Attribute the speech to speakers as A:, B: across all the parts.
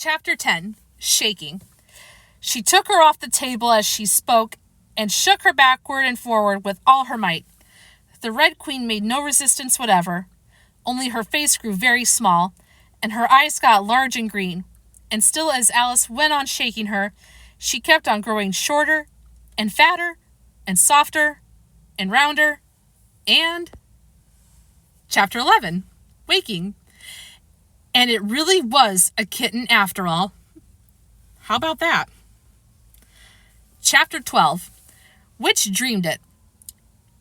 A: Chapter 10. Shaking. She took her off the table as she spoke and shook her backward and forward with all her might. The Red Queen made no resistance whatever, only her face grew very small, and her eyes got large and green, and still as Alice went on shaking her, she kept on growing shorter and fatter and softer and rounder, and... Chapter 11. Waking. And it really was a kitten after all. How about that? Chapter 12. Which dreamed it?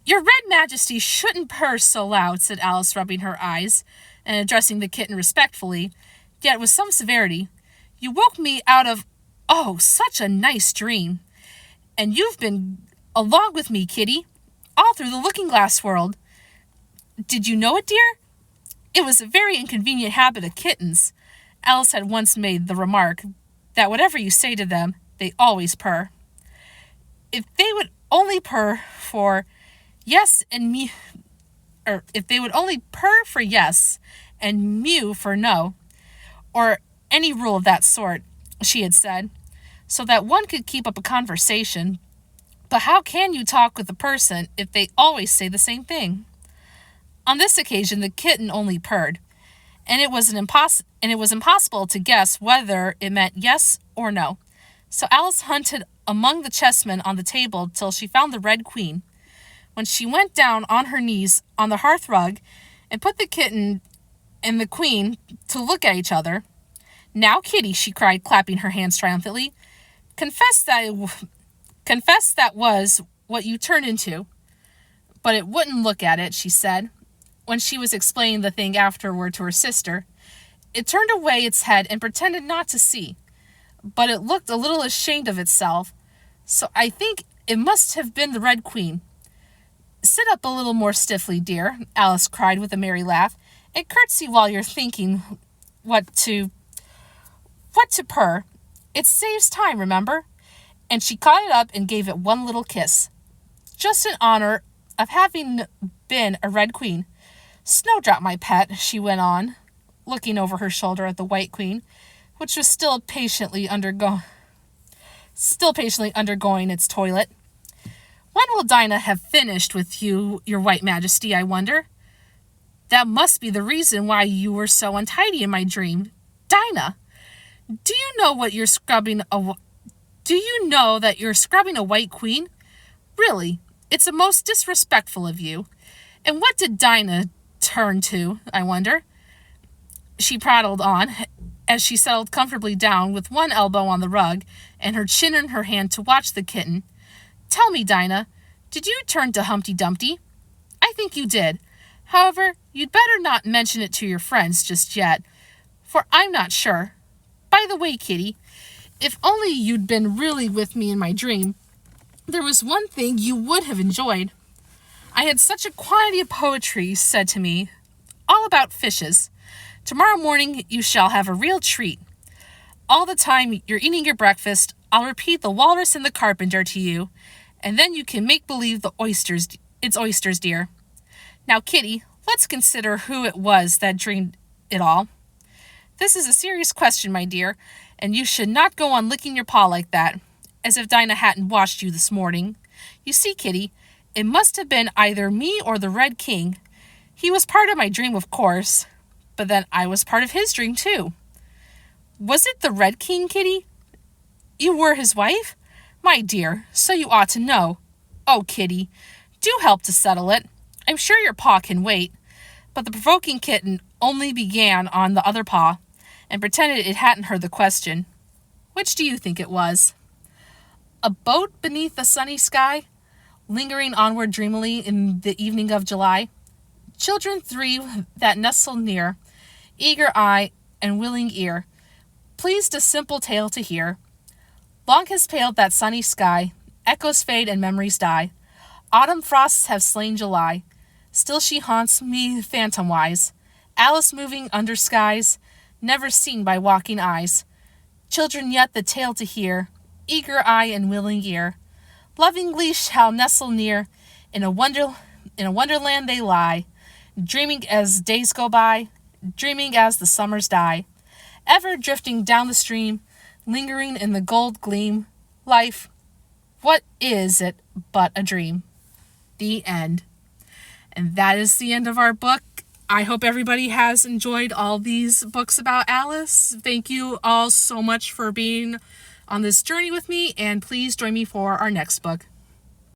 A: Your Red Majesty shouldn't purr so loud, said Alice, rubbing her eyes and addressing the kitten respectfully, yet with some severity. You woke me out of, such a nice dream. And you've been along with me, kitty, all through the looking-glass world. Did you know it, dear? It was a very inconvenient habit of kittens. Alice had once made the remark that whatever you say to them, they always purr. If they would only purr for yes and mew, or if they would only purr for yes and mew for no, or any rule of that sort, she had said, so that one could keep up a conversation. But how can you talk with a person if they always say the same thing? On this occasion, the kitten only purred, and it was impossible to guess whether it meant yes or no. So Alice hunted among the chessmen on the table till she found the Red Queen, when she went down on her knees on the hearth rug and put the kitten and the queen to look at each other. Now, kitty, she cried, clapping her hands triumphantly, confess that was what you turned into. But it wouldn't look at it, she said, when she was explaining the thing afterward to her sister. It turned away its head and pretended not to see, but it looked a little ashamed of itself, so I think it must have been the Red Queen. Sit up a little more stiffly, dear, Alice cried with a merry laugh, and curtsy while you're thinking what to purr. It saves time, remember? And she caught it up and gave it one little kiss, just in honor of having been a Red Queen. Snowdrop, my pet, she went on, looking over her shoulder at the White Queen, which was still patiently undergoing its toilet. When will Dinah have finished with you, your White Majesty, I wonder? That must be the reason why you were so untidy in my dream. Dinah, do you know that you're scrubbing a White Queen? Really, it's a most disrespectful of you. And what did Dinah turn to, I wonder? She prattled on, as she settled comfortably down with one elbow on the rug and her chin in her hand to watch the kitten. Tell me, Dinah, did you turn to Humpty Dumpty? I think you did. However, you'd better not mention it to your friends just yet, for I'm not sure. By the way, kitty, if only you'd been really with me in my dream, there was one thing you would have enjoyed. I had such a quantity of poetry said to me, all about fishes. Tomorrow morning you shall have a real treat. All the time you're eating your breakfast, I'll repeat the walrus and the carpenter to you, and then you can make believe it's oysters, dear. Now, kitty, let's consider who it was that dreamed it all. This is a serious question, my dear, and you should not go on licking your paw like that, as if Dinah hadn't washed you this morning. You see, kitty, it must have been either me or the Red King. He was part of my dream, of course, but then I was part of his dream, too. Was it the Red King, kitty? You were his wife? My dear, so you ought to know. Oh, kitty, do help to settle it. I'm sure your paw can wait. But the provoking kitten only began on the other paw, and pretended it hadn't heard the question. Which do you think it was? A boat beneath a sunny sky, lingering onward dreamily in the evening of July. Children three that nestle near, eager eye and willing ear, pleased a simple tale to hear. Long has paled that sunny sky, echoes fade and memories die. Autumn frosts have slain July, still she haunts me phantom-wise. Alice moving under skies, never seen by walking eyes. Children yet the tale to hear, eager eye and willing ear, lovingly shall nestle near, in a wonderland they lie, dreaming as days go by, dreaming as the summers die. ever drifting down the stream, lingering in the gold gleam. Life, what is it but a dream? The end. And that is the end of our book. I hope everybody has enjoyed all these books about Alice. Thank you all so much for being on this journey with me, and please join me for our next book.